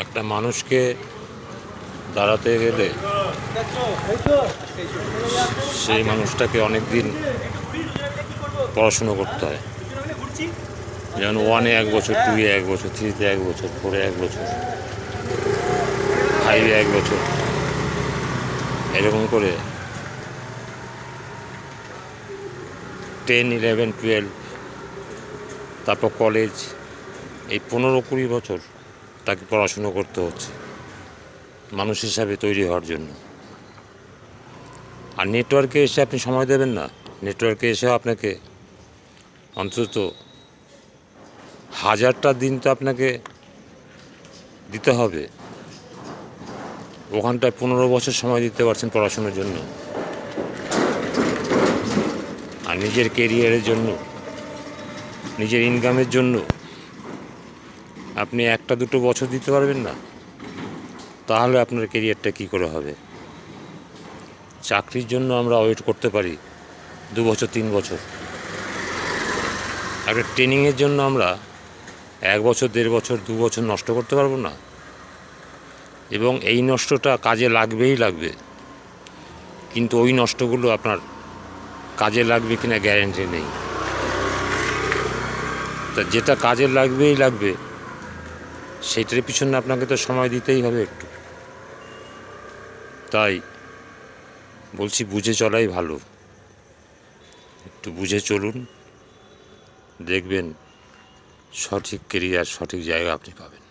একটা মানুষকে দাঁড়াতে গেলে সেই মানুষটাকে অনেক দিন পড়াশুনো করতে হয়। যেমন 1-এ 1 বছর, 2-এ 1 বছর, 3-তে 1 বছর, 4-এ 1 বছর, 5-এ 1 বছর, এরকম করে 10, 11, 12, তারপর কলেজ, এই 15-20 বছর তাকে পড়াশুনো করতে হচ্ছে মানুষ হিসাবে তৈরি হওয়ার জন্য। আর নেটওয়ার্কে এসে আপনি সময় দেবেন না। নেটওয়ার্কে এসেও আপনাকে অন্তত 1000টা দিন তো আপনাকে দিতে হবে। ওখানটায় 15 বছর সময় দিতে পারছেন পড়াশোনার জন্য, আর নিজের কেরিয়ারের জন্য, নিজের ইনকামের জন্য আপনি 1-2 বছর দিতে পারবেন না, তাহলে আপনার কেরিয়ারটা কী করে হবে? চাকরির জন্য আমরা ওয়েট করতে পারি 2 বছর, 3 বছর। একটা ট্রেনিংয়ের জন্য আমরা 1 বছর, 1.5 বছর, 2 বছর নষ্ট করতে পারবো না। এবং এই নষ্টটা কাজে লাগবেই লাগবে, কিন্তু ওই নষ্টগুলো আপনার কাজে লাগবে কিনা গ্যারেন্টি নেই। তা যেটা কাজে লাগবেই লাগবে সেইটার পিছনে আপনাকে তো সময় দিতেই হবে একটু। তাই বলছি, বুঝে চলাই ভালো। একটু বুঝে চলুন, দেখবেন সঠিক কেরিয়ার, সঠিক জায়গা আপনি পাবেন।